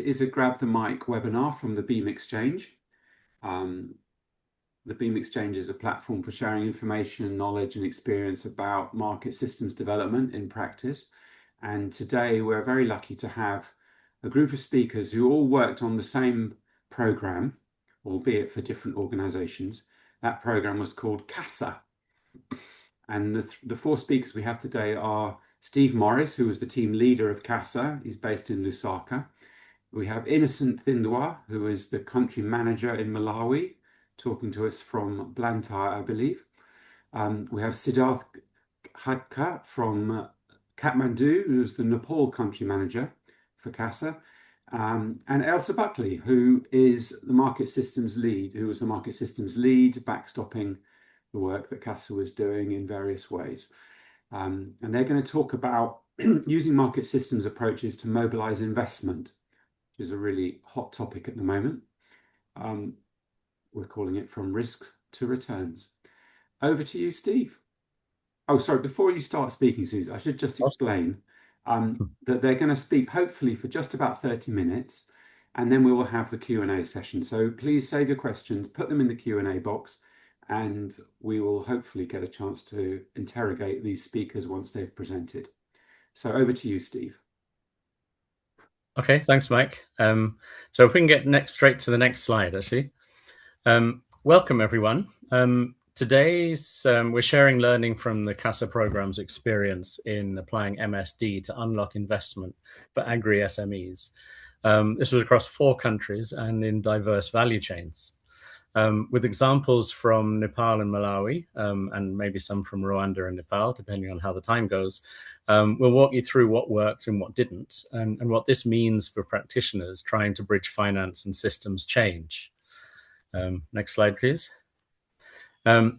Is a Grab the Mic webinar from the Beam Exchange. The Beam Exchange is a platform for sharing information, knowledge and experience about market systems development in practice. And today we're very lucky to have a group of speakers who all worked on the same program, albeit for different organizations. That program was called CASA. And the four speakers we have today are Steve Morris, who was the team leader of CASA. He's based in Lusaka. We have Innocent Thindwa, who is the country manager in Malawi, talking to us from Blantyre, I believe. We have Siddarth Khadka from Kathmandu, who's the Nepal country manager for CASA, and Ailsa Buckley, who is the market systems lead, backstopping the work that CASA was doing in various ways. And they're going to talk about using market systems approaches to mobilize investment, which is a really hot topic at the moment. We're calling it From Risk to Returns. Over to you, Steve. Oh, sorry, before you start speaking, Suze, I should just explain that they're going to speak hopefully for just about 30 minutes, and then we will have the Q&A session. So please save your questions, put them in the Q&A box, and we will hopefully get a chance to interrogate these speakers once they've presented. So over to you, Steve. Okay, thanks, Mike. So if we can get straight to the next slide, actually. Welcome, everyone. Today, we're sharing learning from the CASA program's experience in applying MSD to unlock investment for agri-SMEs. This was across 4 countries and in diverse value chains, with examples from Nepal and Malawi, and maybe some from Rwanda and Nepal, depending on how the time goes. We'll walk you through what worked and what didn't, and what this means for practitioners trying to bridge finance and systems change. Next slide, please.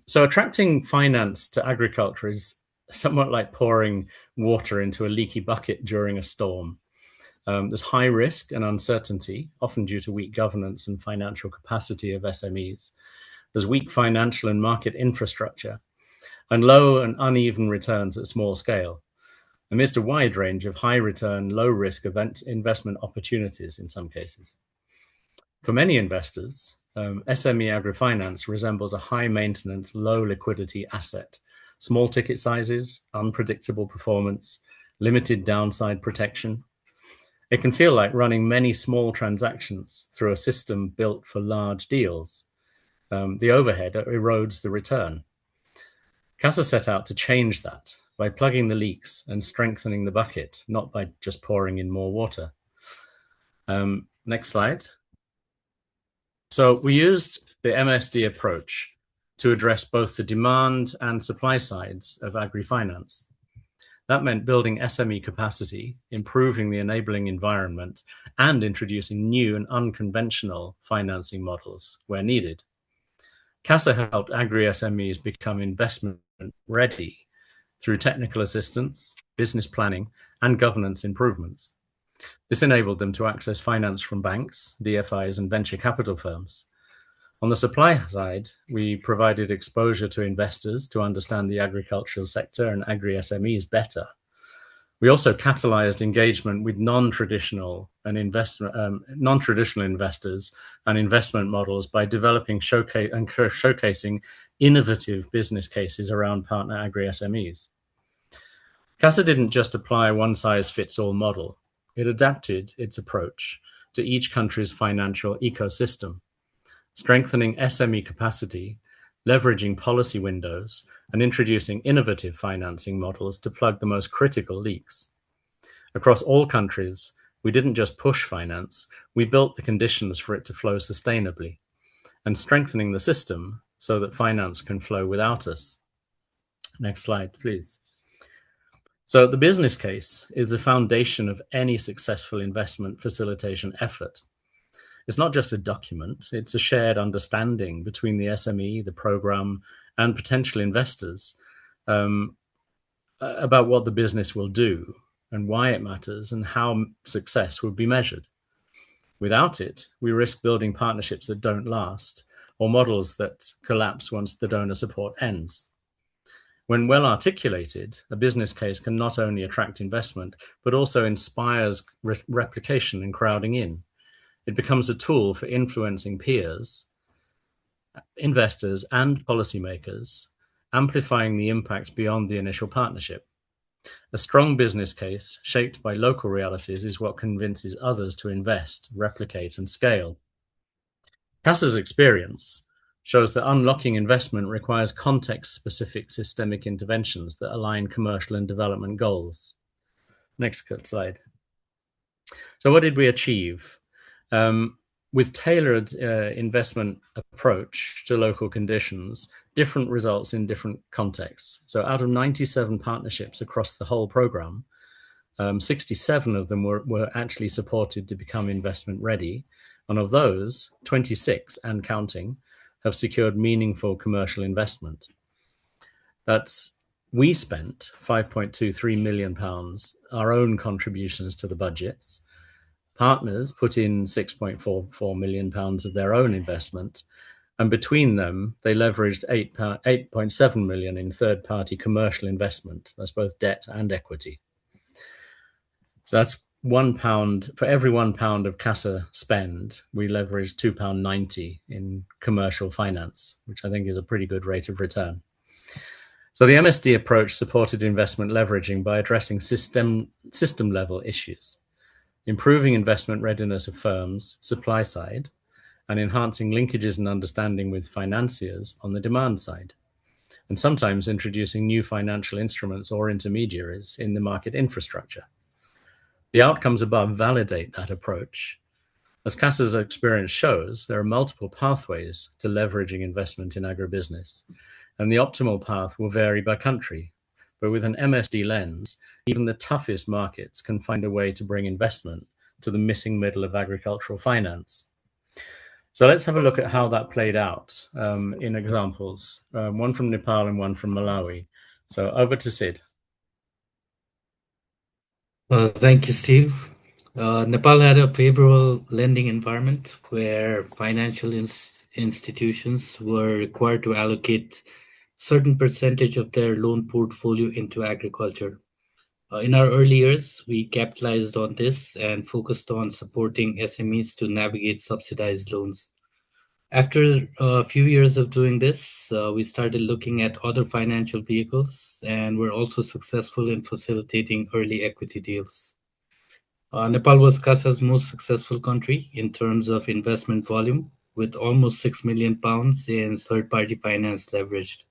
So attracting finance to agriculture is somewhat like pouring water into a leaky bucket during a storm. There's high risk and uncertainty, often due to weak governance and financial capacity of SMEs. There's weak financial and market infrastructure, and low and uneven returns at small scale, amidst a wide range of high return, low risk investment opportunities in some cases. For many investors, SME agrifinance resembles a high maintenance, low liquidity asset, small ticket sizes, unpredictable performance, limited downside protection. It can feel like running many small transactions through a system built for large deals. The overhead erodes the return. CASA set out to change that by plugging the leaks and strengthening the bucket, not by just pouring in more water. Next slide. So we used the MSD approach to address both the demand and supply sides of agri-finance. That meant building SME capacity, improving the enabling environment, and introducing new and unconventional financing models where needed. CASA helped agri-SMEs become investment ready through technical assistance, business planning, and governance improvements. This enabled them to access finance from banks, DFIs, and venture capital firms. On the supply side, we provided exposure to investors to understand the agricultural sector and agri-SMEs better. We also catalyzed engagement with non-traditional investors and investment models by developing showcasing innovative business cases around partner agri-SMEs. CASA didn't just apply a one-size-fits-all model. It adapted its approach to each country's financial ecosystem, strengthening SME capacity, leveraging policy windows, and introducing innovative financing models to plug the most critical leaks. Across all countries, we didn't just push finance, we built the conditions for it to flow sustainably, and strengthening the system so that finance can flow without us. Next slide, please. So the business case is the foundation of any successful investment facilitation effort. It's not just a document, it's a shared understanding between the SME, the program, and potential investors about what the business will do and why it matters and how success will be measured. Without it, we risk building partnerships that don't last or models that collapse once the donor support ends. When well articulated, a business case can not only attract investment, but also inspires replication and crowding in, it becomes a tool for influencing peers, investors, and policymakers, amplifying the impact beyond the initial partnership. A strong business case shaped by local realities is what convinces others to invest, replicate, and scale. CASA's experience shows that unlocking investment requires context-specific systemic interventions that align commercial and development goals. Next slide. So what did we achieve? With tailored investment approach to local conditions, different results in different contexts. So out of 97 partnerships across the whole program, 67 of them were actually supported to become investment ready. And of those, 26 and counting have secured meaningful commercial investment. We spent £5.23 million, our own contributions to the budgets. Partners put in £6.44 million of their own investment, and between them, they leveraged $8.7 million in third-party commercial investment. That's both debt and equity. So that's £1 for every £1 of CASA spend, we leveraged £2.90 in commercial finance, which I think is a pretty good rate of return. So the MSD approach supported investment leveraging by addressing system-level issues, improving investment readiness of firms, supply side, and enhancing linkages and understanding with financiers on the demand side, and sometimes introducing new financial instruments or intermediaries in the market infrastructure. The outcomes above validate that approach. As CASA's experience shows, there are multiple pathways to leveraging investment in agribusiness, and the optimal path will vary by country. But with an MSD lens, even the toughest markets can find a way to bring investment to the missing middle of agricultural finance. So let's have a look at how that played out in examples, one from Nepal and one from Malawi. So over to Sid. Thank you, Steve. Nepal had a favorable lending environment where financial institutions were required to allocate certain percentage of their loan portfolio into agriculture. In our early years, we capitalized on this and focused on supporting SMEs to navigate subsidized loans. After a few years of doing this, we started looking at other financial vehicles and were also successful in facilitating early equity deals. Nepal was CASA's most successful country in terms of investment volume, with almost £6 million in third-party finance leveraged.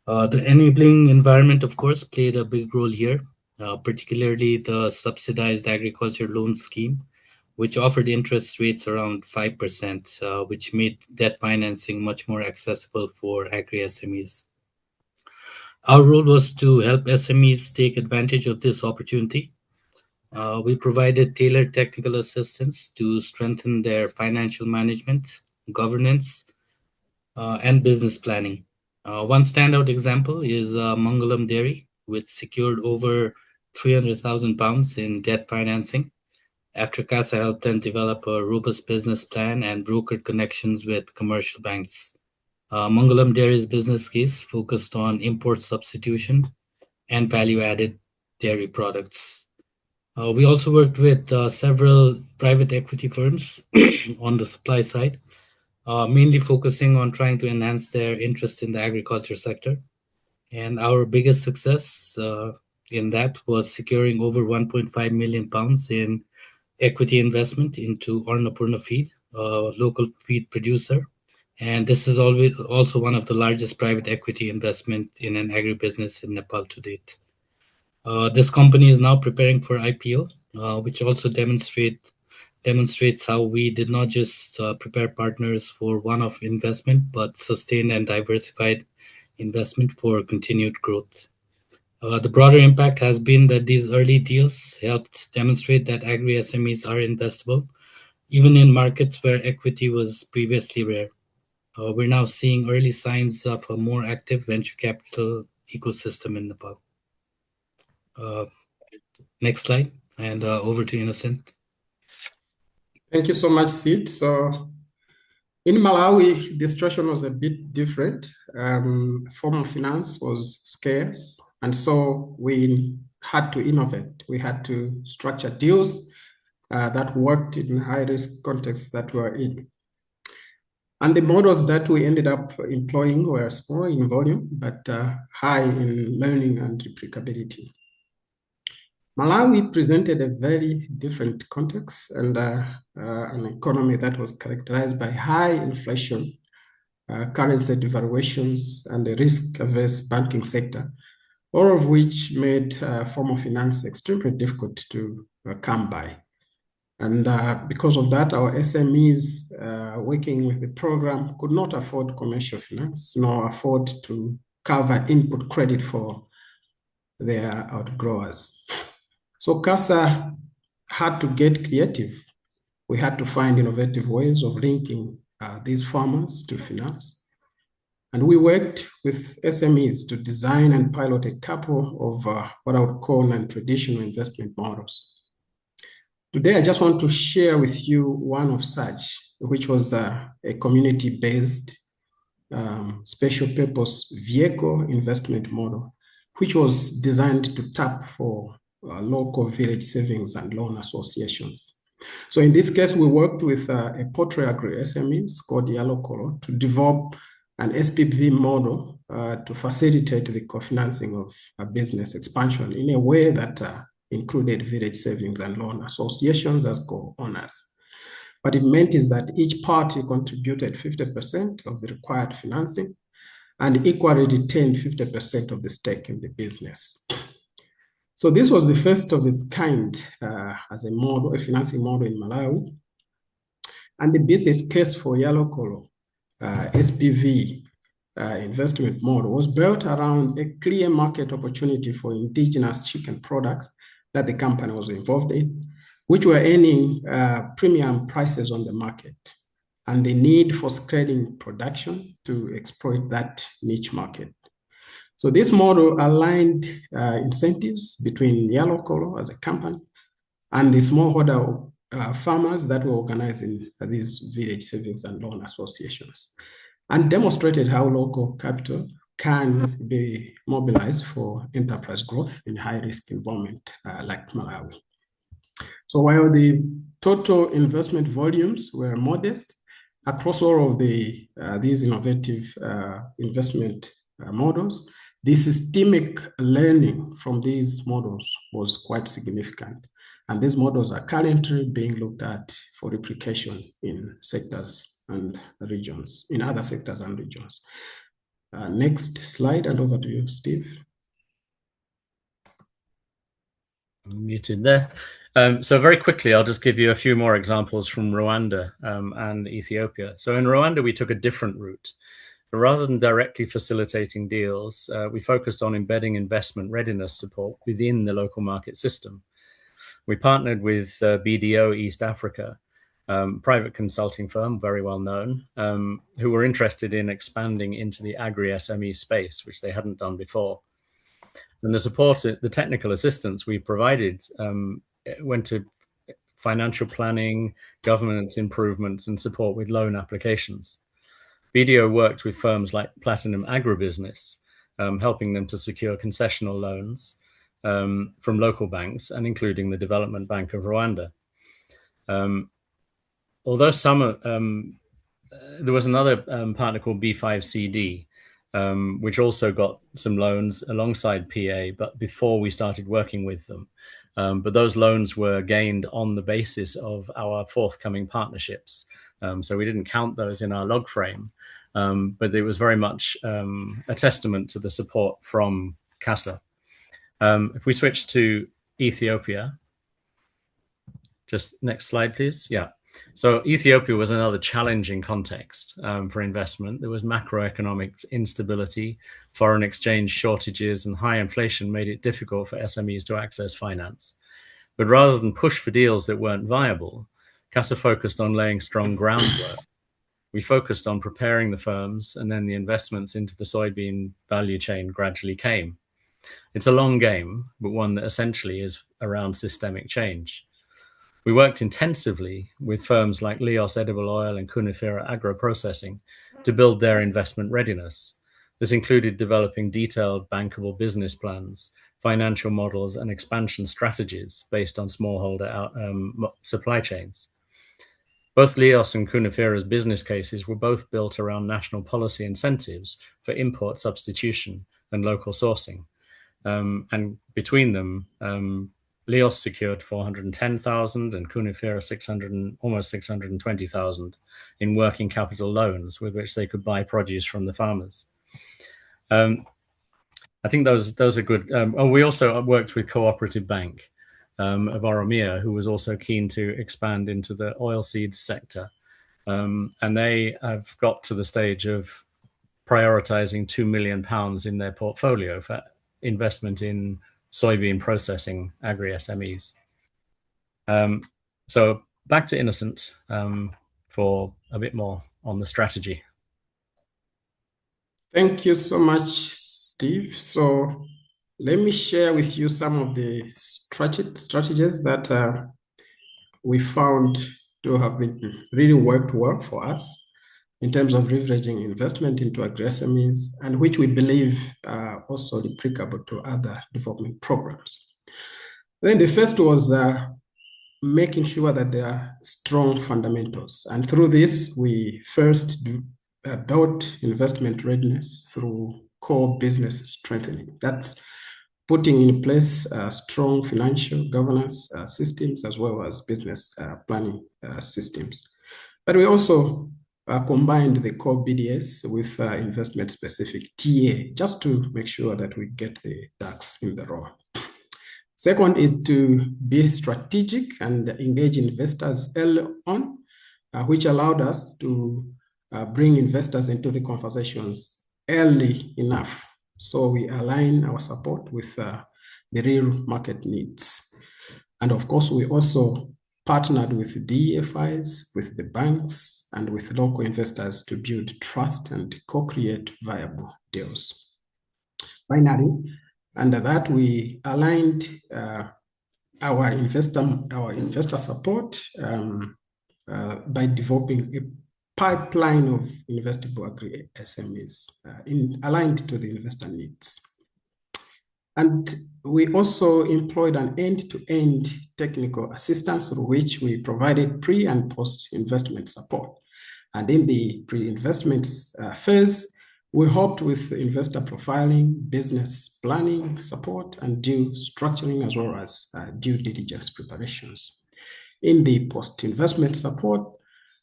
The enabling environment, of course, played a big role here, particularly the subsidized agriculture loan scheme, which offered interest rates around 5%, which made debt financing much more accessible for agri-SMEs. Our role was to help SMEs take advantage of this opportunity. We provided tailored technical assistance to strengthen their financial management, governance, and business planning. One standout example is Mangalam Dairy, which secured over £300,000 in debt financing after CASA helped them develop a robust business plan and brokered connections with commercial banks. Mangalam Dairy's business case focused on import substitution and value-added dairy products. We also worked with several private equity firms on the supply side, mainly focusing on trying to enhance their interest in the agriculture sector. And our biggest success in that was securing over £1.5 million in equity investment into Annapurna Feed, a local feed producer. And this is also one of the largest private equity investment in an agribusiness in Nepal to date. This company is now preparing for IPO, which also demonstrates how we did not just prepare partners for one-off investment, but sustained and diversified investment for continued growth. The broader impact has been that these early deals helped demonstrate that agri-SMEs are investable, even in markets where equity was previously rare. We're now seeing early signs of a more active venture capital ecosystem in Nepal. Next slide, and over to Innocent. Thank you so much, Sid. So in Malawi, the situation was a bit different. Formal finance was scarce, and so we had to innovate. We had to structure deals that worked in high-risk contexts that we were in. And the models that we ended up employing were small in volume, but high in learning and replicability. Malawi presented a very different context and an economy that was characterized by high inflation, currency devaluations, and a risk-averse banking sector, all of which made formal finance extremely difficult to come by. And because of that, our SMEs working with the program could not afford commercial finance, nor afford to cover input credit for their outgrowers. So CASA had to get creative. We had to find innovative ways of linking these farmers to finance. And we worked with SMEs to design and pilot a couple of what I would call non-traditional investment models. Today, I just want to share with you one of such, which was a community-based special purpose vehicle investment model, which was designed to tap for local village savings and loan associations. So in this case, we worked with a portrait agri-SMEs called Yellow Color to develop an SPV model to facilitate the co-financing of a business expansion in a way that included village savings and loan associations as co-owners. What it meant is that each party contributed 50% of the required financing and equally retained 50% of the stake in the business. So this was the first of its kind as a model, a financing model in Malawi. And the business case for Yellow Color SPV investment model was built around a clear market opportunity for indigenous chicken products that the company was involved in, which were earning premium prices on the market, and the need for scaling production to exploit that niche market. So this model aligned incentives between Yellow Color as a company and the smallholder farmers that were organized in these village savings and loan associations, and demonstrated how local capital can be mobilized for enterprise growth in high-risk environment like Malawi. So while the total investment volumes were modest across all of these innovative investment models, the systemic learning from these models was quite significant. And these models are currently being looked at for replication in sectors and regions, in other sectors and regions. Next slide, and over to you, Steve. I'm muted there. So very quickly, I'll just give you a few more examples from Rwanda and Ethiopia. So in Rwanda, we took a different route. But rather than directly facilitating deals, we focused on embedding investment readiness support within the local market system. We partnered with BDO East Africa, private consulting firm, very well known, who were interested in expanding into the agri-SME space, which they hadn't done before. And the support, the technical assistance we provided went to financial planning, governance improvements, and support with loan applications. BDO worked with firms like Platinum Agribusiness, helping them to secure concessional loans from local banks and including the Development Bank of Rwanda. Although there was another partner called B5CD, which also got some loans alongside PA, but before we started working with them. But those loans were gained on the basis of our forthcoming partnerships. So we didn't count those in our log frame, but it was very much a testament to the support from CASA. If we switch to Ethiopia, just next slide, please. Yeah. So Ethiopia was another challenging context for investment. There was macroeconomic instability, foreign exchange shortages, and high inflation made it difficult for SMEs to access finance. But rather than push for deals that weren't viable, CASA focused on laying strong groundwork. We focused on preparing the firms, and then the investments into the soybean value chain gradually came. It's a long game, but one that essentially is around systemic change. We worked intensively with firms like Leos Edible Oil and Cunifera Agro-Processing to build their investment readiness. This included developing detailed bankable business plans, financial models, and expansion strategies based on smallholder supply chains. Both Leos and Kunifera's business cases were both built around national policy incentives for import substitution and local sourcing. And between them, Leos secured 410,000 and Kunifera almost 620,000 in working capital loans with which they could buy produce from the farmers. I think those are good. We also worked with Cooperative Bank of Oromia, who was also keen to expand into the oilseeds sector. And they have got to the stage of prioritizing £2 million in their portfolio for investment in soybean processing agri-SMEs. So back to Innocent for a bit more on the strategy. Thank you so much, Steve. So let me share with you some of the strategies that we found to have been really worked well for us in terms of leveraging investment into agri-SMEs, and which we believe are also replicable to other development programs. Then the first was making sure that there are strong fundamentals. And through this, we first built investment readiness through core business strengthening. That's putting in place strong financial governance systems as well as business planning systems. But we also combined the core BDS with investment-specific TA, just to make sure that we get the ducks in the row. Second is to be strategic and engage investors early on, which allowed us to bring investors into the conversations early enough. So we align our support with the real market needs. And of course, we also partnered with DFIs, with the banks, and with local investors to build trust and co-create viable deals. Finally, under that, we aligned our investor support by developing a pipeline of investable agri-SMEs aligned to the investor needs. And we also employed an end-to-end technical assistance through which we provided pre- and post-investment support. And in the pre-investment phase, we helped with investor profiling, business planning support, and deal structuring, as well as due diligence preparations. In the post-investment support,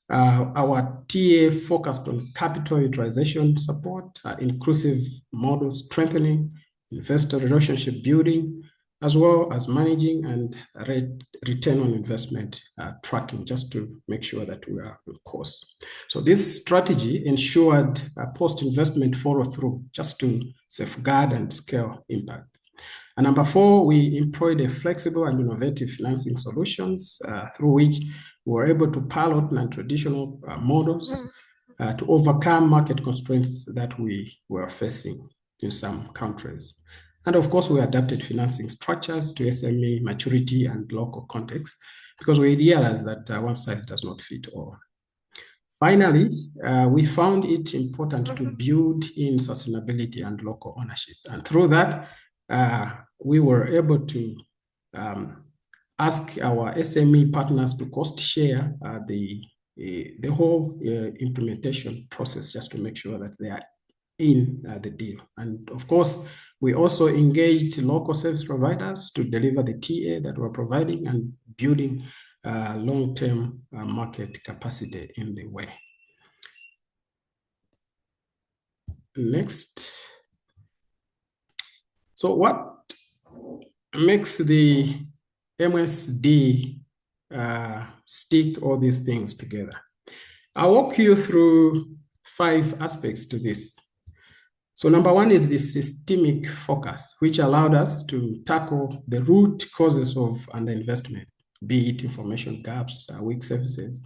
our TA focused on capital utilization support, inclusive model strengthening, investor relationship building, as well as managing and return on investment tracking, just to make sure that we are on course. So this strategy ensured post-investment follow-through, just to safeguard and scale impact. And number 4, we employed a flexible and innovative financing solutions through which we were able to pilot non-traditional models to overcome market constraints that we were facing in some countries. And of course, we adapted financing structures to SME maturity and local context, because we realized that one size does not fit all. Finally, we found it important to build in sustainability and local ownership. And through that, we were able to ask our SME partners to cost share the whole implementation process, just to make sure that they are in the deal. And of course, we also engaged local service providers to deliver the TA that we're providing and building long-term market capacity in the way. Next. So what makes the MSD stick all these things together? I'll walk you through 5 aspects to this. So number 1 is the systemic focus, which allowed us to tackle the root causes of underinvestment, be it information gaps, weak services,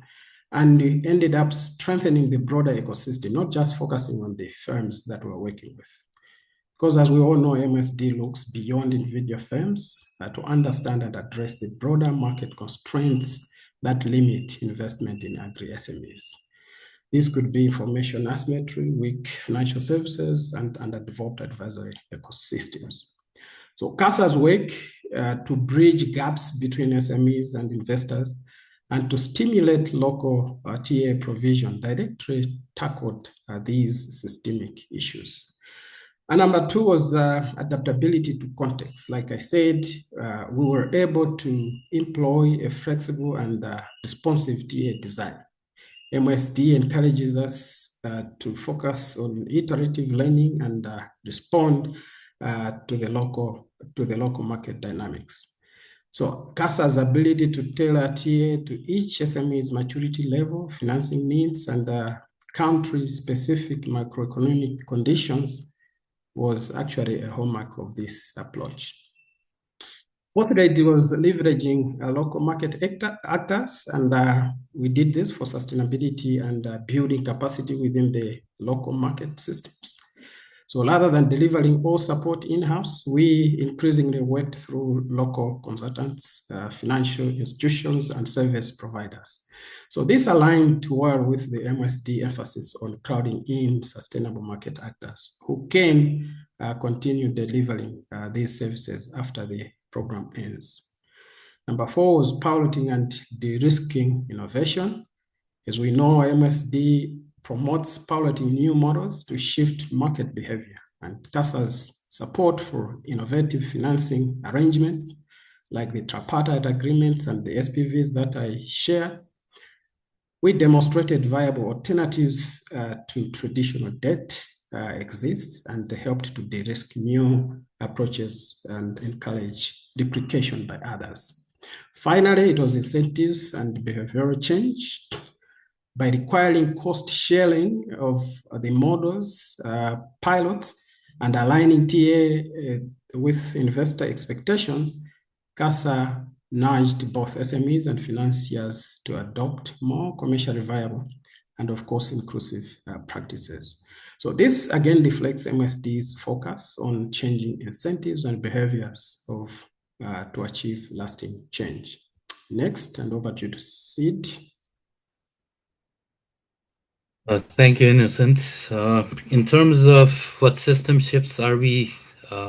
and it ended up strengthening the broader ecosystem, not just focusing on the firms that we're working with. Because as we all know, MSD looks beyond individual firms to understand and address the broader market constraints that limit investment in agri-SMEs. This could be information asymmetry, weak financial services, and underdeveloped advisory ecosystems. So CASA's work to bridge gaps between SMEs and investors and to stimulate local TA provision directly tackled these systemic issues. And number two was adaptability to context. Like I said, we were able to employ a flexible and responsive TA design. MSD encourages us to focus on iterative learning and respond to the local market dynamics. So CASA's ability to tailor TA to each SME's maturity level, financing needs, and country-specific macroeconomic conditions was actually a hallmark of this approach. Fourth was leveraging local market actors, and we did this for sustainability and building capacity within the local market systems. So rather than delivering all support in-house, we increasingly worked through local consultants, financial institutions, and service providers. So this aligned well with the MSD emphasis on crowding in sustainable market actors who can continue delivering these services after the program ends. Number four was piloting and de-risking innovation. As we know, MSD promotes piloting new models to shift market behavior, and CASA's support for innovative financing arrangements like the tripartite agreements and the SPVs that I share. We demonstrated viable alternatives to traditional debt exists and helped to de-risk new approaches and encourage duplication by others. Finally, it was incentives and behavioral change. By requiring cost sharing of the models, pilots, and aligning TA with investor expectations, CASA nudged both SMEs and financiers to adopt more commercially viable and, of course, inclusive practices. So this again reflects MSD's focus on changing incentives and behaviors to achieve lasting change. Next, and over to Sid. Thank you, Innocent. In terms of what system shifts are we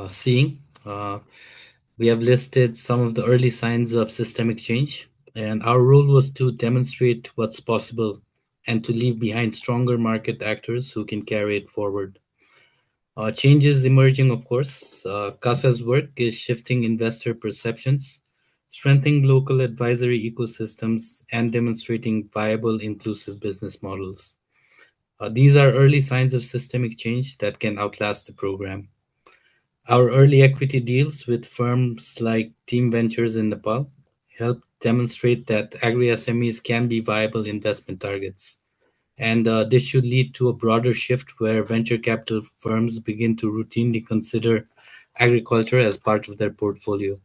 seeing, we have listed some of the early signs of systemic change, and our role was to demonstrate what's possible and to leave behind stronger market actors who can carry it forward. Change is emerging, of course. CASA's work is shifting investor perceptions, strengthening local advisory ecosystems, and demonstrating viable inclusive business models. These are early signs of systemic change that can outlast the program. Our early equity deals with firms like Team Ventures in Nepal help demonstrate that agri-SMEs can be viable investment targets. And this should lead to a broader shift where venture capital firms begin to routinely consider agriculture as part of their portfolio.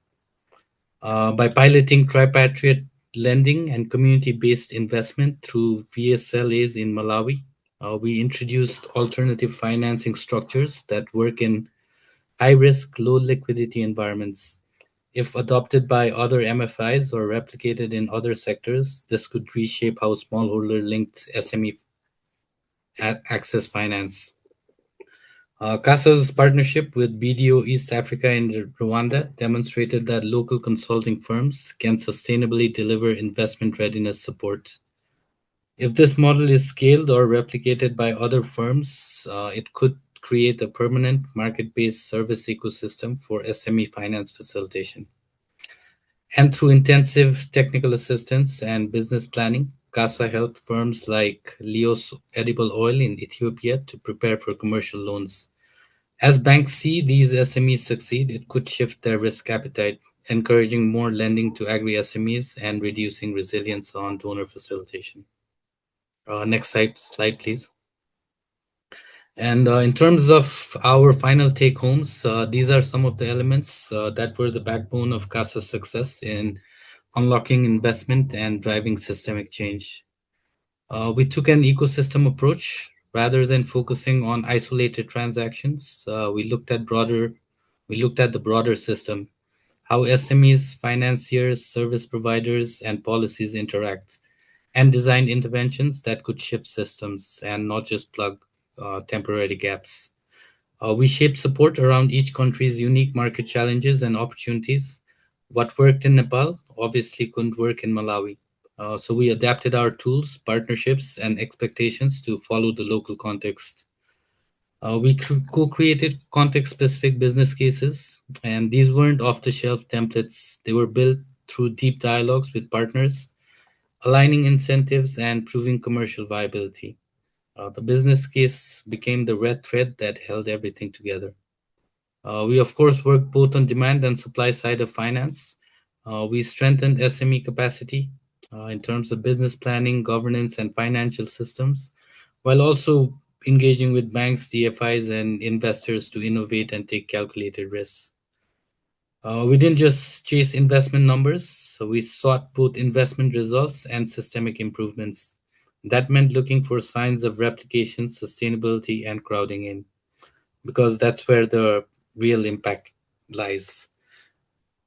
By piloting tripartite lending and community-based investment through VSLAs in Malawi, we introduced alternative financing structures that work in high-risk, low-liquidity environments. If adopted by other MFIs or replicated in other sectors, this could reshape how smallholder-linked SME access finance. CASA's partnership with BDO East Africa and Rwanda demonstrated that local consulting firms can sustainably deliver investment readiness support. If this model is scaled or replicated by other firms, it could create a permanent market-based service ecosystem for SME finance facilitation. And through intensive technical assistance and business planning, CASA helped firms like Leos Edible Oil in Ethiopia to prepare for commercial loans. As banks see these SMEs succeed, it could shift their risk appetite, encouraging more lending to agri-SMEs and reducing reliance on donor facilitation. Next slide, please. And in terms of our final take-homes, these are some of the elements that were the backbone of CASA's success in unlocking investment and driving systemic change. We took an ecosystem approach rather than focusing on isolated transactions. We looked at the broader system, how SMEs, financiers, service providers, and policies interact, and designed interventions that could shift systems and not just plug temporary gaps. We shaped support around each country's unique market challenges and opportunities. What worked in Nepal obviously couldn't work in Malawi. So we adapted our tools, partnerships, and expectations to follow the local context. We co-created context-specific business cases, and these weren't off-the-shelf templates. They were built through deep dialogues with partners, aligning incentives and proving commercial viability. The business case became the red thread that held everything together. We, of course, worked both on demand and supply side of finance. We strengthened SME capacity in terms of business planning, governance, and financial systems, while also engaging with banks, DFIs, and investors to innovate and take calculated risks. We didn't just chase investment numbers, so we sought both investment results and systemic improvements. That meant looking for signs of replication, sustainability, and crowding in, because that's where the real impact lies.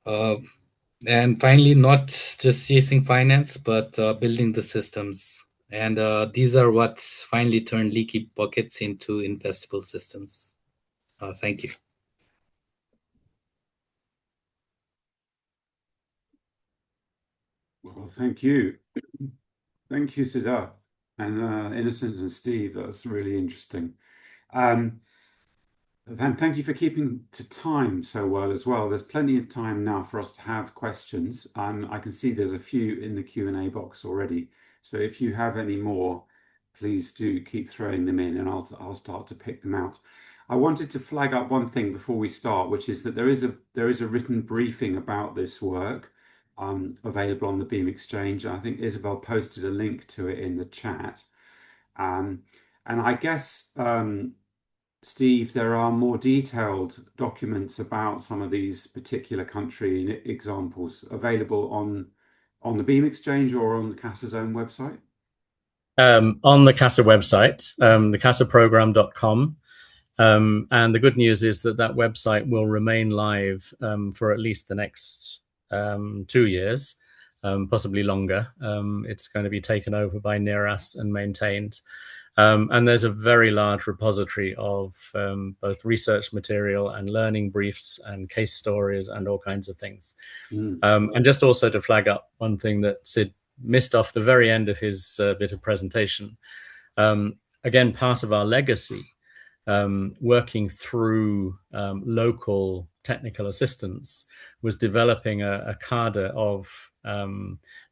And finally, not just chasing finance, but building the systems. And these are what finally turned leaky buckets into investable systems. Thank you. Well, thank you. Thank you, Siddarth, and Innocent and Steve. That's really interesting. And thank you for keeping to time so well as well. There's plenty of time now for us to have questions. I can see there's a few in the Q&A box already. So if you have any more, please do keep throwing them in and I'll start to pick them out. I wanted to flag up one thing before we start, which is that there is a written briefing about this work available on the Beam Exchange. I think Isabel posted a link to it in the chat. And I guess, Steve, there are more detailed documents about some of these particular country examples available on the Beam Exchange or on the CASA's own website? On the CASA website, thecasaprogram.com. And the good news is that website will remain live for at least the next 2 years, possibly longer. It's going to be taken over by NIRAS and maintained. And there's a very large repository of both research material and learning briefs and case stories and all kinds of things. And just also to flag up one thing that Sid missed off the very end of his bit of presentation. Again, part of our legacy, working through local technical assistance, was developing a cadre of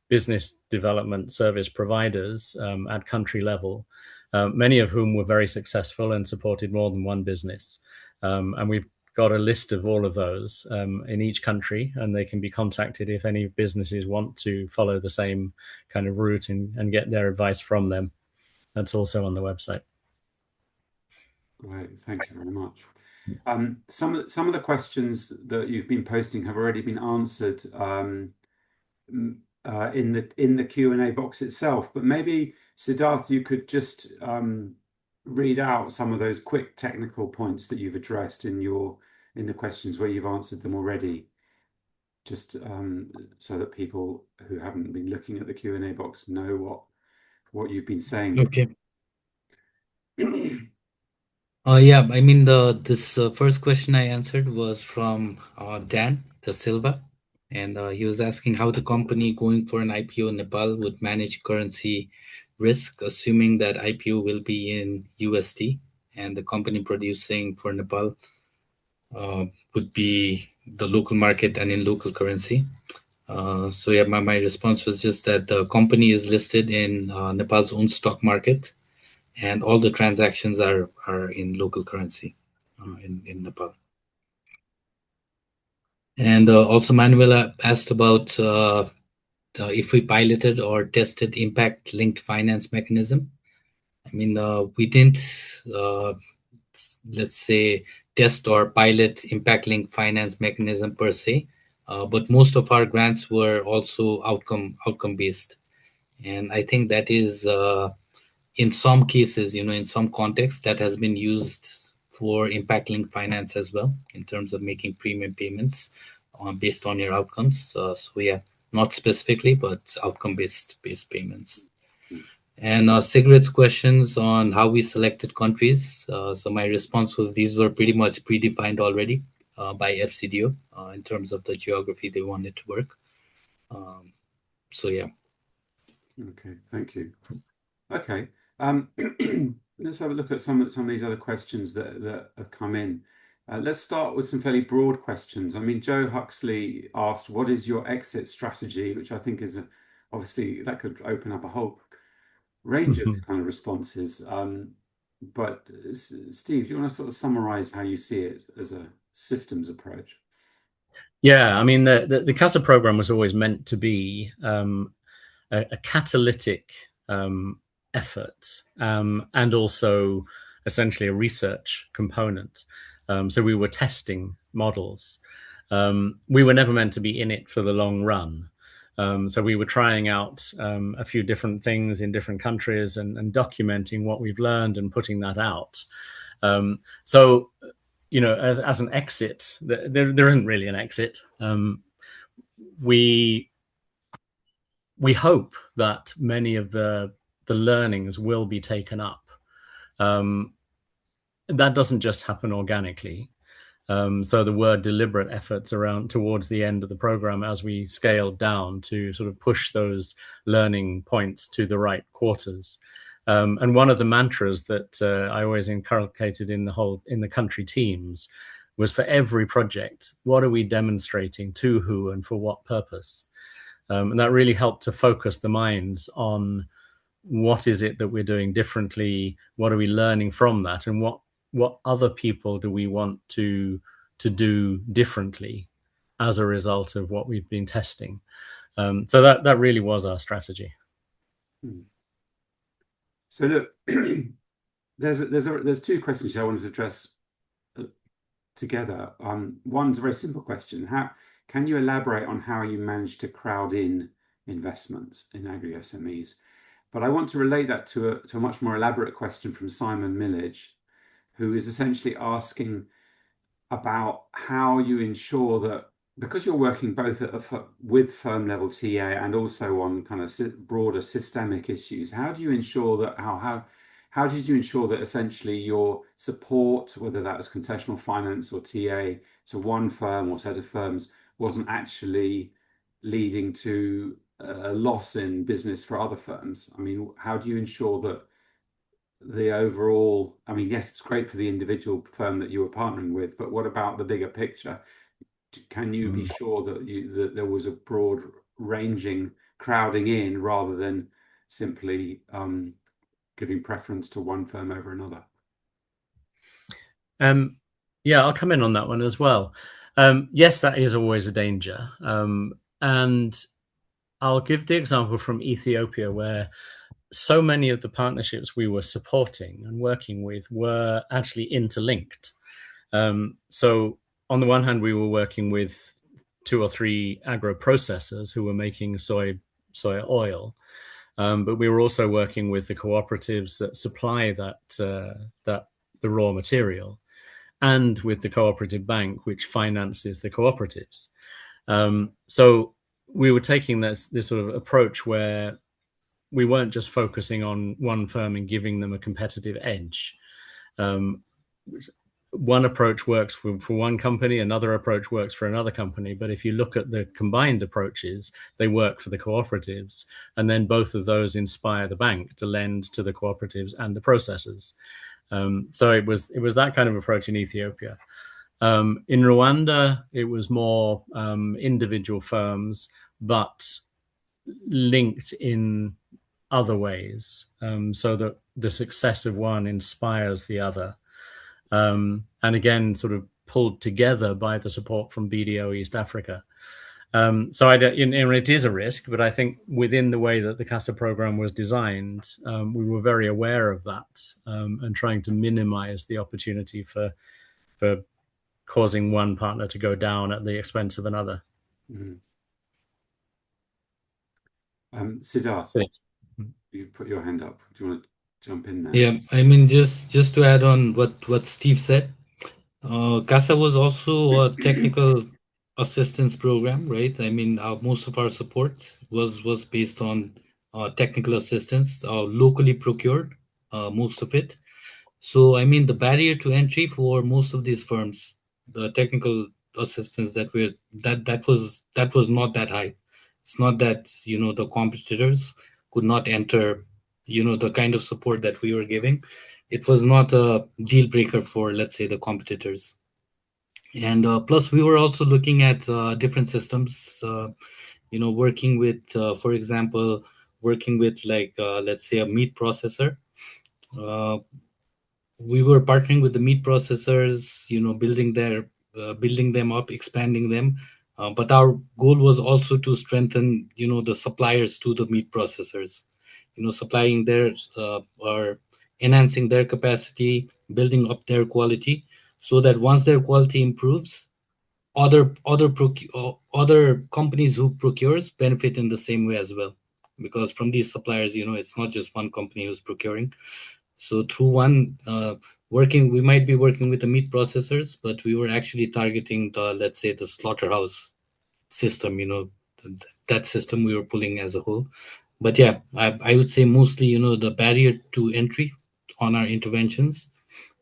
business development service providers at country level, many of whom were very successful and supported more than one business. And we've got a list of all of those in each country, and they can be contacted if any businesses want to follow the same kind of route and get their advice from them. That's also on the website. Great, thank you very much. Some of the questions that you've been posting have already been answered in the Q&A box itself, but maybe Siddarth, you could just read out some of those quick technical points that you've addressed in the questions where you've answered them already, just so that people who haven't been looking at the Q&A box know what you've been saying. Okay. Yeah, I mean, this first question I answered was from Dan Da Silva, and he was asking how the company going for an IPO in Nepal would manage currency risk, assuming that IPO will be in USD, and the company producing for Nepal would be the local market and in local currency. So yeah, my response was just that the company is listed in Nepal's own stock market, and all the transactions are in local currency in Nepal. And also Manuela asked about if we piloted or tested impact-linked finance mechanism. I mean, we didn't, let's say, test or pilot impact-linked finance mechanism per se, but most of our grants were also outcome-based. And I think that is, in some cases, in some contexts, that has been used for impact-linked finance as well, in terms of making premium payments based on your outcomes. So yeah, not specifically, but outcome-based payments. And Sigrid's questions on how we selected countries. So my response was these were pretty much predefined already by FCDO in terms of the geography they wanted to work. So yeah. Okay, thank you. Okay, let's have a look at some of these other questions that have come in. Let's start with some fairly broad questions. I mean, Joe Huxley asked, "What is your exit strategy?" Which I think is obviously that could open up a whole range of kind of responses. But Steve, do you want to sort of summarize how you see it as a systems approach? Yeah, I mean, the CASA program was always meant to be a catalytic effort and also essentially a research component. So we were testing models. We were never meant to be in it for the long run. So we were trying out a few different things in different countries and documenting what we've learned and putting that out. So, you know, as an exit, there isn't really an exit. We hope that many of the learnings will be taken up. That doesn't just happen organically. So there were deliberate efforts around towards the end of the program as we scaled down to sort of push those learning points to the right quarters. And one of the mantras that I always inculcated in the country teams was, for every project, what are we demonstrating to who and for what purpose? And that really helped to focus the minds on what is it that we're doing differently, what are we learning from that, and what other people do we want to do differently as a result of what we've been testing. So that really was our strategy. So look, there's two questions here I wanted to address together. One's a very simple question: how can you elaborate on how you managed to crowd in investments in agri-SMEs? But I want to relate that to a much more elaborate question from Simon Millage, who is essentially asking about how you ensure that, because you're working both with firm level TA and also on kind of broader systemic issues, how do you ensure that how did you ensure that essentially your support, whether that was concessional finance or TA, to one firm or set of firms, wasn't actually leading to a loss in business for other firms? I mean, how do you ensure that the overall, I mean, yes, it's great for the individual firm that you were partnering with, but what about the bigger picture? Can you be sure that there was a broad ranging crowding in rather than simply giving preference to one firm over another? Yeah, I'll come in on that one as well. Yes, that is always a danger. And I'll give the example from Ethiopia, where so many of the partnerships we were supporting and working with were actually interlinked. So on the one hand, we were working with 2 or 3 agro processors who were making soy oil, but we were also working with the cooperatives that supply the raw material, and with the cooperative bank which finances the cooperatives. So we were taking this sort of approach where we weren't just focusing on one firm and giving them a competitive edge. One approach works for one company, another approach works for another company. But if you look at the combined approaches, they work for the cooperatives. And then both of those inspire the bank to lend to the cooperatives and the processors. So it was that kind of approach in Ethiopia. In Rwanda, it was more individual firms, but linked in other ways, so that the success of one inspires the other. And again, sort of pulled together by the support from BDO East Africa. So it is a risk, but I think within the way that the CASA program was designed, we were very aware of that, and trying to minimize the opportunity for causing one partner to go down at the expense of another. Siddarth, you put your hand up. Do you want to jump in there? Yeah, I mean, just to add on what Steve said, CASA was also a technical assistance program, right? I mean, most of our support was based on technical assistance, locally procured, most of it. So, I mean, the barrier to entry for most of these firms, the technical assistance that was not that high. It's not that, the competitors could not enter, the kind of support that we were giving. It was not a deal breaker for, let's say, the competitors. And plus, we were also looking at different systems, working with, for example, working with like, let's say, a meat processor. We were partnering with the meat processors, building them up, expanding them. But our goal was also to strengthen, the suppliers to the meat processors, supplying their or enhancing their capacity, building up their quality, so that once their quality improves, other companies who procures benefit in the same way as well, because from these suppliers, it's not just one company who's procuring. So through one we might be working with the meat processors, but we were actually targeting the, let's say, the slaughterhouse system, that system we were pulling as a whole. But yeah, I would say mostly, the barrier to entry on our interventions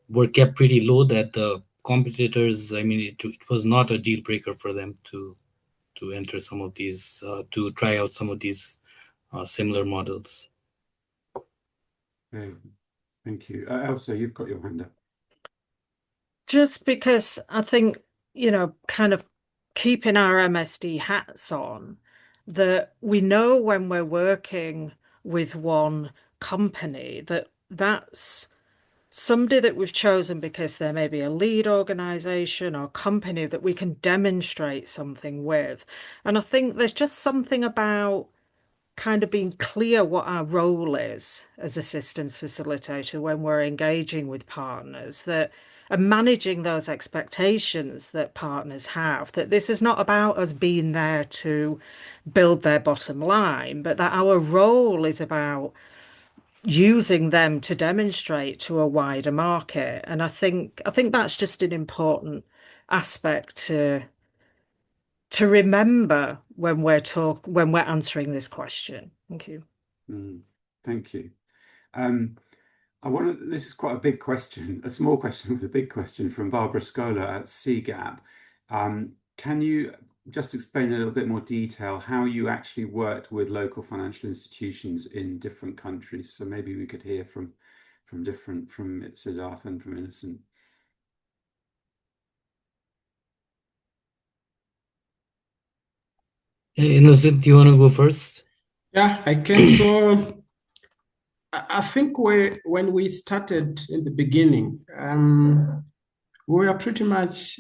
were kept pretty low, that the competitors, I mean, it was not a deal breaker for them to enter some of these, to try out some of these similar models. Okay. Thank you. Ailsa, you've got your hand up. Just because I think, kind of keeping our MSD hats on, that we know when we're working with one company that that's somebody that we've chosen because there may be a lead organization or company that we can demonstrate something with. And I think there's just something about kind of being clear what our role is as a systems facilitator when we're engaging with partners, that and managing those expectations that partners have, that this is not about us being there to build their bottom line, but that our role is about using them to demonstrate to a wider market. And I think that's just an important aspect to remember when we're answering this question. Thank you. Thank you. This is quite a big question, a small question with a big question from Barbara Scola at CGAP. Can you just explain in a little bit more detail how you actually worked with local financial institutions in different countries? So maybe we could hear from Siddarth and from Innocent. Innocent, do you want to go first? Yeah, I can. So I think when we started in the beginning, we were pretty much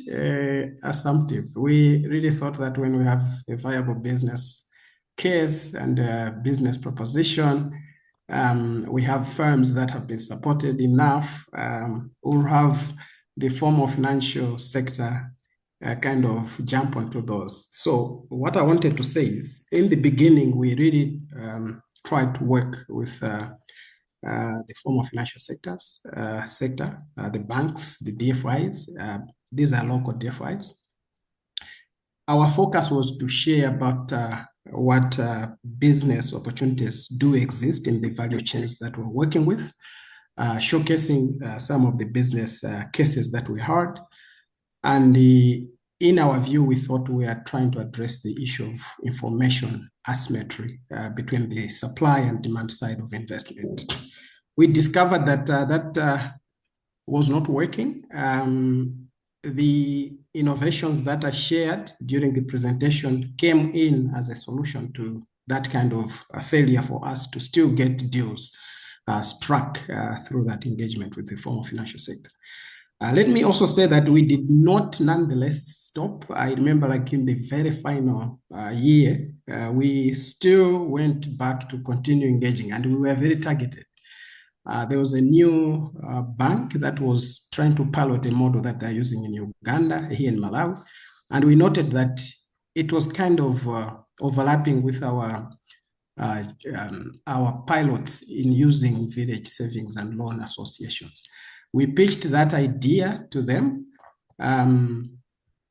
assumptive. We really thought that when we have a viable business case and a business proposition, we have firms that have been supported enough, we'll have the formal financial sector kind of jump onto those. So what I wanted to say is, in the beginning, we really tried to work with the formal financial sector, the banks, the DFIs. These are local DFIs. Our focus was to share about what business opportunities do exist in the value chains that we're working with, showcasing some of the business cases that we heard. And in our view, we thought we are trying to address the issue of information asymmetry between the supply and demand side of investment. We discovered that that was not working. The innovations that are shared during the presentation came in as a solution to that kind of failure for us to still get deals struck through that engagement with the formal financial sector. Let me also say that we did not nonetheless stop. I remember, like in the very final year, we still went back to continue engaging, and we were very targeted. There was a new bank that was trying to pilot a model that they're using in Uganda, here in Malawi, and we noted that it was kind of overlapping with our pilots in using village savings and loan associations. We pitched that idea to them.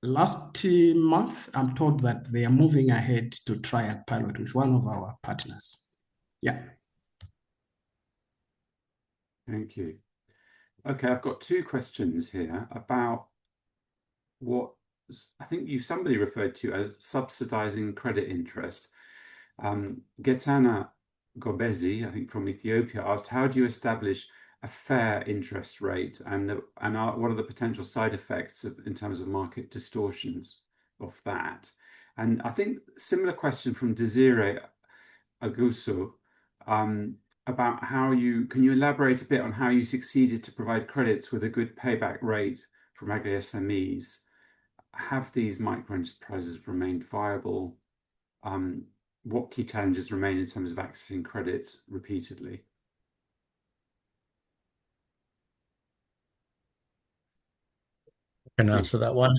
Last month, I'm told that they are moving ahead to try and pilot with one of our partners. Yeah. Thank you. Okay, I've got two questions here about what I think somebody referred to as subsidizing credit interest. Getana Gobezi, I think from Ethiopia, asked, how do you establish a fair interest rate, and what are the potential side effects in terms of market distortions of that? And I think similar question from Desiree Aguso, about can you elaborate a bit on how you succeeded to provide credits with a good payback rate from agri-SMEs? Have these micro enterprises remained viable? What key challenges remain in terms of accessing credits repeatedly? I can answer that one.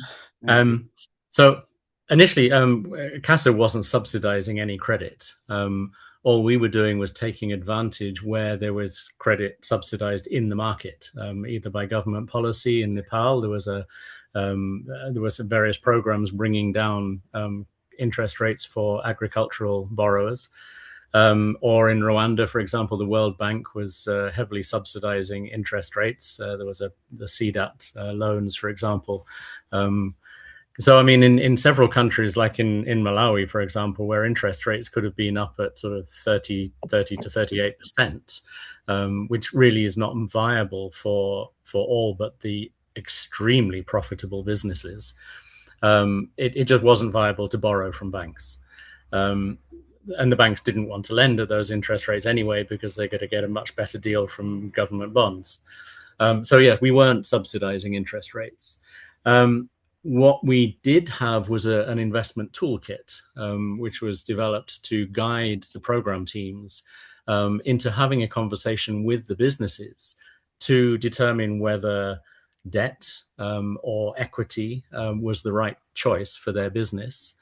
So initially, CASA wasn't subsidizing any credit. All we were doing was taking advantage where there was credit subsidized in the market, either by government policy. In Nepal, there was various programs bringing down interest rates for agricultural borrowers. Or in Rwanda, for example, the World Bank was heavily subsidizing interest rates. There was the Siddarth loans, for example. So, I mean, in several countries, like in Malawi, for example, where interest rates could have been up at sort of 30 to 38%, which really is not viable for all but the extremely profitable businesses. It just wasn't viable to borrow from banks. And the banks didn't want to lend at those interest rates anyway, because they're going to get a much better deal from government bonds. So, yeah, we weren't subsidizing interest rates. What we did have was an investment toolkit, which was developed to guide the program teams into having a conversation with the businesses to determine whether debt or equity was the right choice for their business.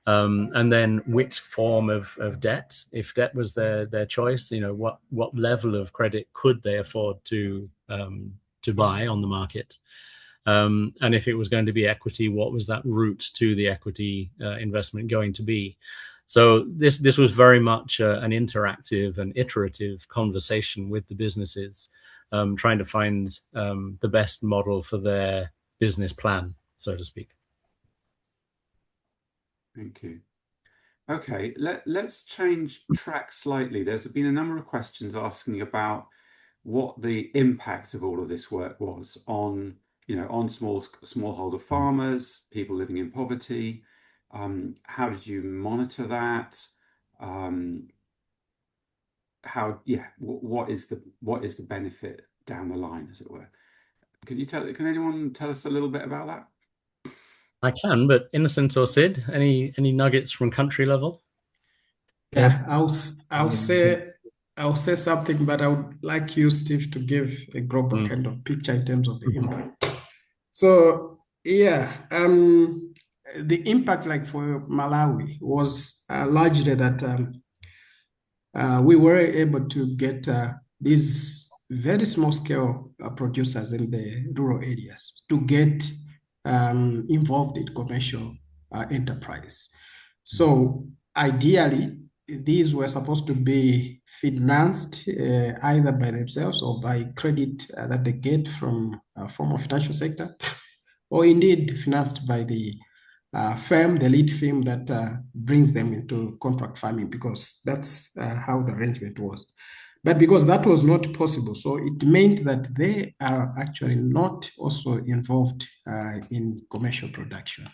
And then which form of debt, if debt was their choice, what level of credit could they afford to buy on the market? And if it was going to be equity, what was that route to the equity investment going to be? So this was very much an interactive and iterative conversation with the businesses, trying to find the best model for their business plan, so to speak. Thank you. Okay, let's change track slightly. There's been a number of questions asking about what the impact of all of this work was on smallholder farmers, people living in poverty. How did you monitor that? What is the benefit down the line, as it were? Can anyone tell us a little bit about that? I can, but Innocent or Sid, any nuggets from country level? Yeah, I'll say something, but I would like you, Steve, to give a global kind of picture in terms of the impact. So yeah, the impact, like for Malawi, was largely that we were able to get these very small scale producers in the rural areas to get involved in commercial enterprise. So ideally, these were supposed to be financed either by themselves or by credit that they get from a form of financial sector, or indeed financed by the the lead firm that brings them into contract farming, because that's how the arrangement was. But because that was not possible, so it meant that they are actually not also involved in commercial production.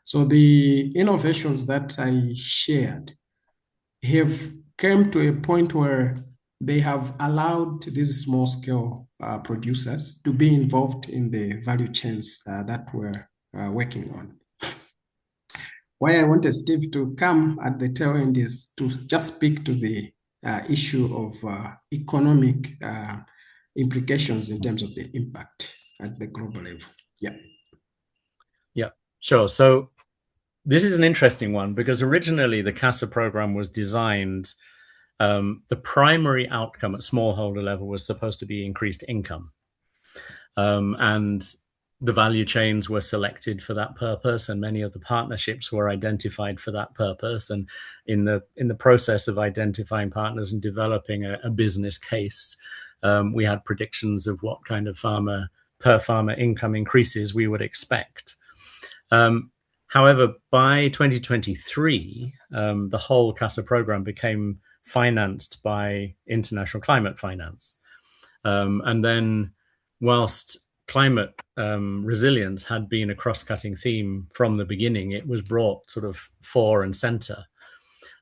So the innovations that I shared have come to a point where they have allowed these small scale producers to be involved in the value chains that we're working on. Why I wanted Steve to come at the tail end is to just speak to the issue of economic implications in terms of the impact at the global level. Yeah, sure. So this is an interesting one, because originally the CASA program was designed, the primary outcome at smallholder level was supposed to be increased income. And the value chains were selected for that purpose, and many of the partnerships were identified for that purpose. And in the process of identifying partners and developing a business case, we had predictions of what kind of per farmer income increases we would expect. However, by 2023, the whole CASA program became financed by international climate finance. And then whilst climate resilience had been a cross-cutting theme from the beginning, it was brought sort of fore and center.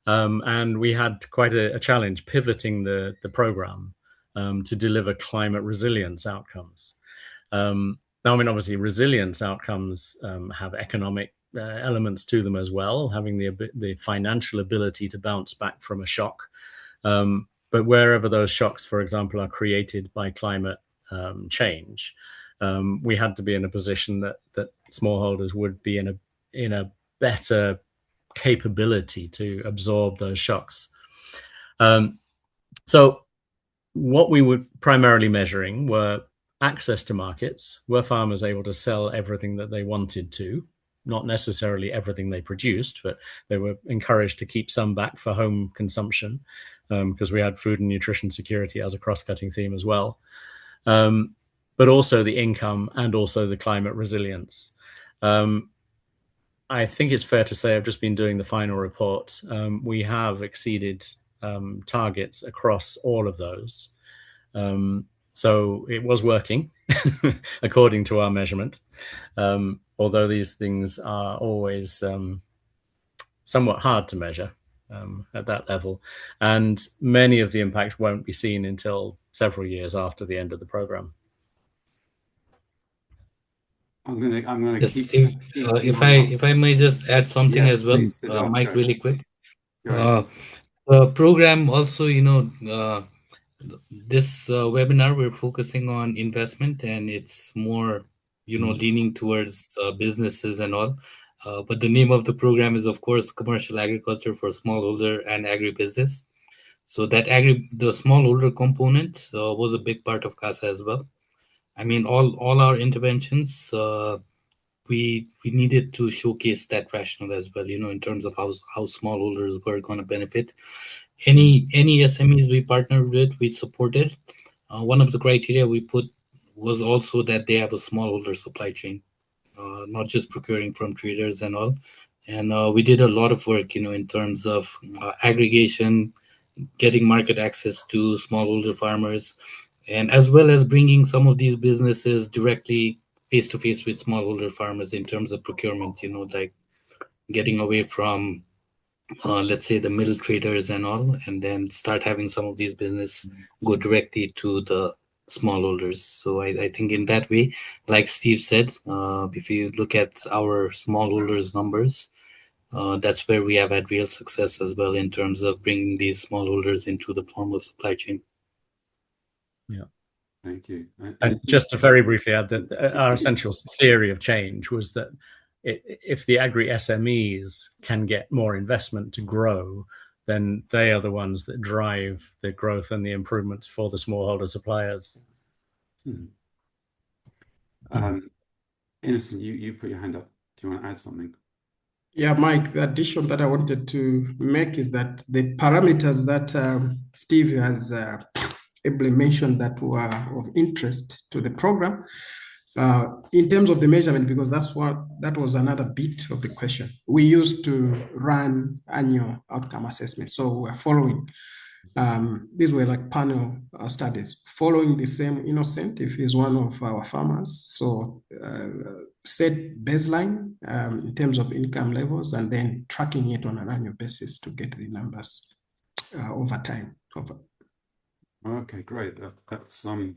And we had quite a challenge pivoting the program to deliver climate resilience outcomes. Now, I mean, obviously, resilience outcomes have economic elements to them as well, having the financial ability to bounce back from a shock. But wherever those shocks, for example, are created by climate change, we had to be in a position that smallholders would be in a better capability to absorb those shocks. So what we were primarily measuring were access to markets. Were farmers able to sell everything that they wanted to? Not necessarily everything they produced, but they were encouraged to keep some back for home consumption, because we had food and nutrition security as a cross-cutting theme as well. But also the income and also the climate resilience. I think it's fair to say, I've just been doing the final report. We have exceeded targets across all of those. So it was working according to our measurement, although these things are always somewhat hard to measure at that level. And many of the impacts won't be seen until several years after the end of the program. I'm gonna Yes, keep. Steve, if I may just add something Yes, as well, please, Siddarth, Mike, go. really quick. Go ahead. Program also, this webinar we're focusing on investment, and it's more, leaning towards businesses and all. But the name of the program is, of course, Commercial Agriculture for Smallholder and Agribusiness. So that the smallholder component was a big part of CASA as well. I mean, all our interventions, we needed to showcase that rationale as well, in terms of how smallholders were going to benefit. Any SMEs we partnered with, we supported. One of the criteria we put was also that they have a smallholder supply chain, not just procuring from traders and all. And we did a lot of work, in terms of aggregation, getting market access to smallholder farmers, and as well as bringing some of these businesses directly face-to-face with smallholder farmers in terms of procurement, like getting away from, let's say, the middle traders and all, and then start having some of these business go directly to the smallholders. So I think in that way, like Steve said, if you look at our smallholders numbers, that's where we have had real success as well in terms of bringing these smallholders into the formal supply chain. Yeah. Thank you. And just to very briefly add that our essential theory of change was that if the agri-SMEs can get more investment to grow, then they are the ones that drive the growth and the improvements for the smallholder suppliers. Innocent, you put your hand up. Do you want to add something? Yeah, Mike, the addition that I wanted to make is that the parameters that Steve has ably mentioned that were of interest to the program, in terms of the measurement, because that was another bit of the question. We used to run annual outcome assessments. So we're following, these were like panel studies, following the same innocent if he's one of our farmers. So set baseline in terms of income levels, and then tracking it on an annual basis to get the numbers over time. Okay, great. That sounds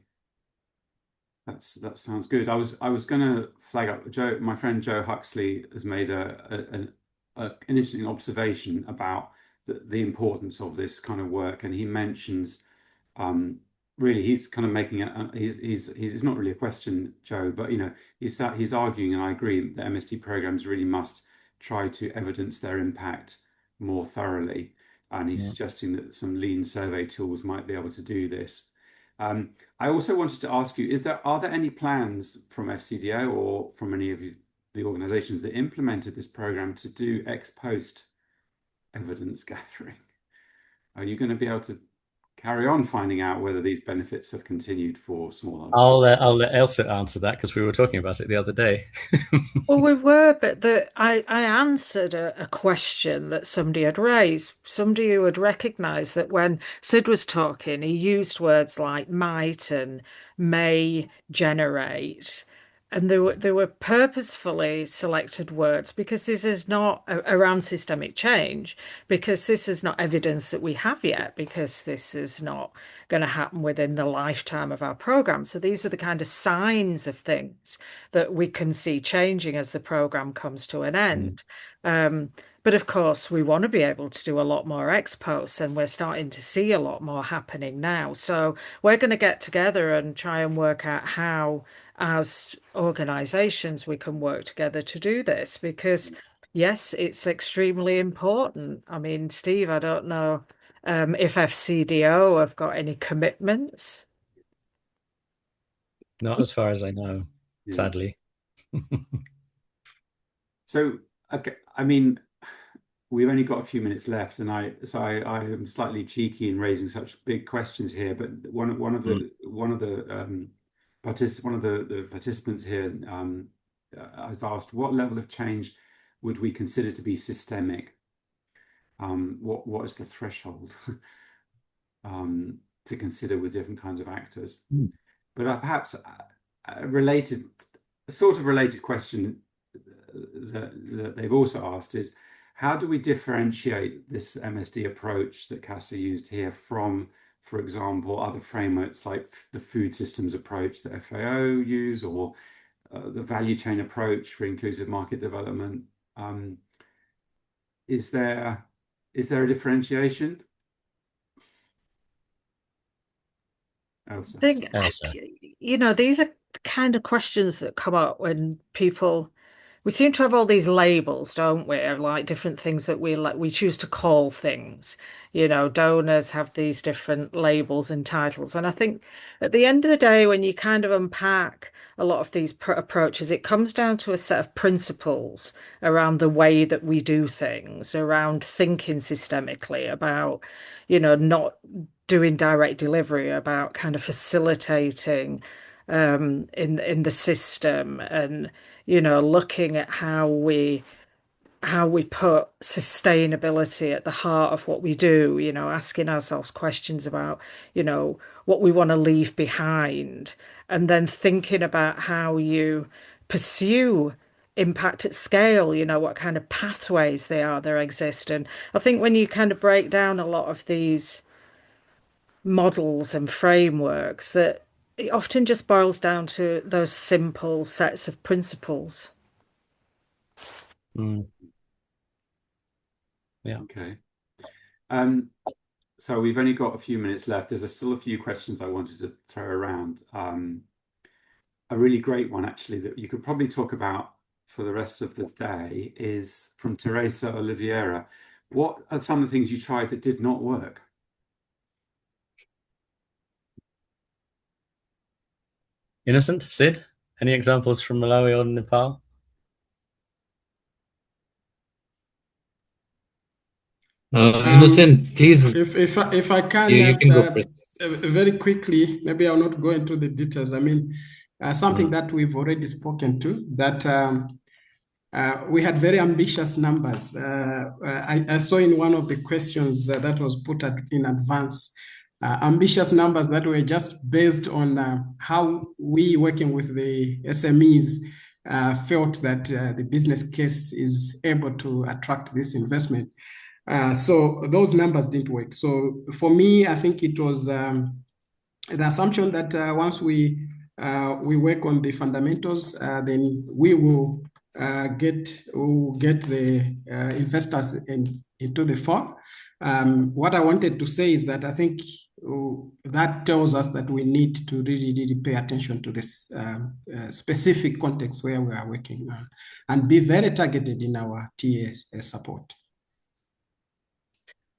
good. I was going to flag up Joe. My friend Joe Huxley has made an interesting observation about the importance of this kind of work, and he mentions really he's kind of making it's not really a question, Joe, but he's arguing, and I agree, that MSD programs really must try to evidence their impact more thoroughly, and he's suggesting that some lean survey tools might be able to do this. I also wanted to ask you, are there any plans from FCDO or from any of the organizations that implemented this program to do ex post evidence gathering? Are you going to be able to carry on finding out whether these benefits have continued for smallholders? I'll let Ailsa answer that because we were talking about it the other day. Well, we were, but I answered a question that somebody had raised. Somebody who had recognized that when Sid was talking, he used words like might and may generate. And they were purposefully selected words because this is not around systemic change, because this is not evidence that we have yet, because this is not going to happen within the lifetime of our program. So these are the kind of signs of things that we can see changing as the program comes to an end. But of course, we want to be able to do a lot more ex post, and we're starting to see a lot more happening now. So we're going to get together and try and work out how, as organizations, we can work together to do this, because yes, it's extremely important. I mean, Steve, I don't know if FCDO have got any commitments. Not as far as I know, sadly. So, okay, I mean, we've only got a few minutes left, and I am slightly cheeky in raising such big questions here. But one of the participants here has asked, what level of change would we consider to be systemic? What is the threshold to consider with different kinds of actors? But perhaps a sort of related question that they've also asked is, how do we differentiate this MSD approach that CASA used here from, for example, other frameworks like the food systems approach that FAO use, or the value chain approach for inclusive market development? Is there a differentiation? Ailsa. I think, these are the kind of questions that come up when we seem to have all these labels, don't we, of like different things that we choose to call things. Donors have these different labels and titles. And I think at the end of the day, when you kind of unpack a lot of these approaches, it comes down to a set of principles around the way that we do things, around thinking systemically, about, not doing direct delivery, about kind of facilitating in the system, and looking at how we put sustainability at the heart of what we do, asking ourselves questions about what we want to leave behind, and then thinking about how you pursue impact at scale, what kind of pathways there exist. And I think when you kind of break down a lot of these models and frameworks, that it often just boils down to those simple sets of principles. Yeah. Okay. So we've only got a few minutes left. There's still a few questions I wanted to throw around. A really great one, actually, that you could probably talk about for the rest of the day is from Teresa Oliveira. What are some of the things you tried that did not work? Innocent, Sid, any examples from Malawi or Nepal? Innocent, please. If I can, you can go first. Very quickly, maybe I'll not go into the details. I mean, something that we've already spoken to, that we had very ambitious numbers. I saw in one of the questions that was put in advance, ambitious numbers that were just based on how we, working with the SMEs, felt that the business case is able to attract this investment. So those numbers didn't work. So for me, I think it was the assumption that once we work on the fundamentals, then we will get the investors into the fore. What I wanted to say is that I think that tells us that we need to really pay attention to this specific context where we are working and be very targeted in our TA support.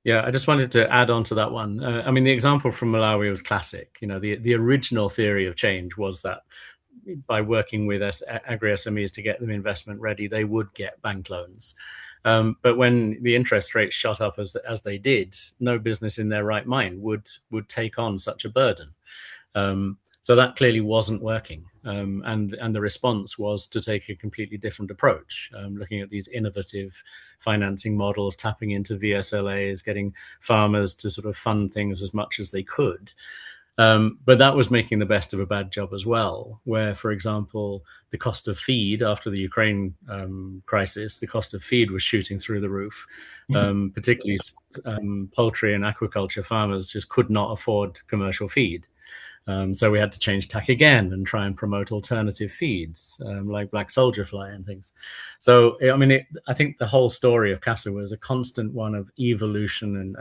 Yeah, I just wanted to add on to that one. I mean, the example from Malawi was classic. You know, the original theory of change was that by working with agri-SMEs to get them investment ready, they would get bank loans. But when the interest rates shot up as they did, no business in their right mind would take on such a burden. So that clearly wasn't working, and the response was to take a completely different approach, looking at these innovative financing models, tapping into VSLAs, getting farmers to sort of fund things as much as they could. But that was making the best of a bad job as well, where, for example, the cost of feed after the Ukraine crisis, the cost of feed was shooting through the roof. Particularly poultry and aquaculture farmers just could not afford commercial feed. So we had to change tack again and try and promote alternative feeds like black soldier fly and things. So, I mean, I think the whole story of CASA was a constant one of evolution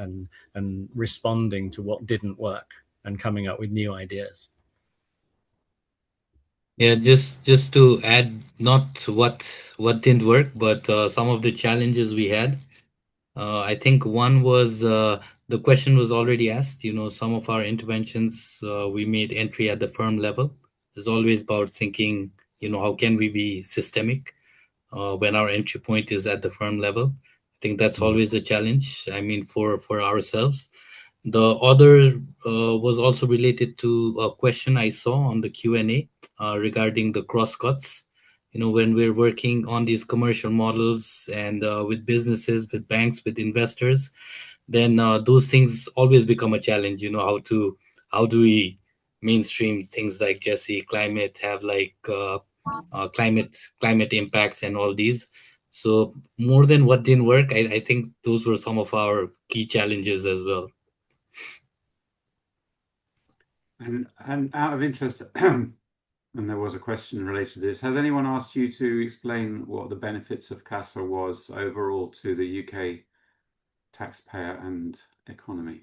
and responding to what didn't work and coming up with new ideas. Yeah, just to add, not what didn't work, but some of the challenges we had. I think one was the question was already asked. You know, some of our interventions we made entry at the firm level. It's always about thinking, you know, how can we be systemic when our entry point is at the firm level. I think that's always a challenge. I mean, for ourselves. The other was also related to a question I saw on the Q&A regarding the crosscuts. You know, when we're working on these commercial models and with businesses, with banks, with investors, then those things always become a challenge. You know, how do we mainstream things like Jesse climate, have like climate impacts and all these. So more than what didn't work, I think those were some of our key challenges as well. And out of interest, and there was a question related to this, has anyone asked you to explain what the benefits of CASA was overall to the UK taxpayer and economy?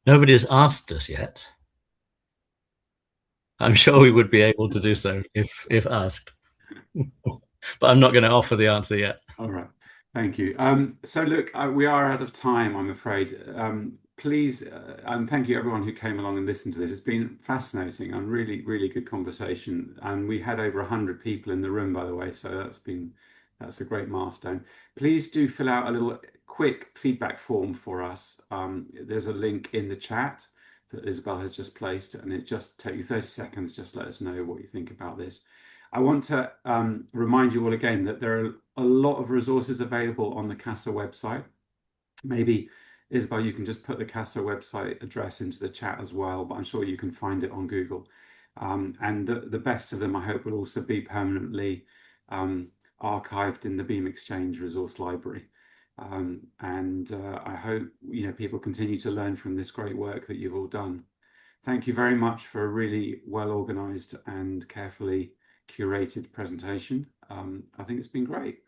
Nobody's asked us yet. I'm sure we would be able to do so if asked. But I'm not going to offer the answer yet. All right. Thank you. So look, we are out of time, I'm afraid. Please, and thank you everyone who came along and listened to this. It's been fascinating and really, really good conversation. And we had over 100 people in the room, by the way, so that's a great milestone. Please do fill out a little quick feedback form for us. There's a link in the chat that Isabel has just placed, and it just take you 30 seconds. Just let us know what you think about this. I want to remind you all again that there are a lot of resources available on the CASA website. Maybe, Isabel, you can just put the CASA website address into the chat as well, but I'm sure you can find it on Google. And the best of them, I hope, will also be permanently archived in the Beam Exchange resource library. I hope people continue to learn from this great work that you've all done. Thank you very much for a really well organized and carefully curated presentation. I think it's been great.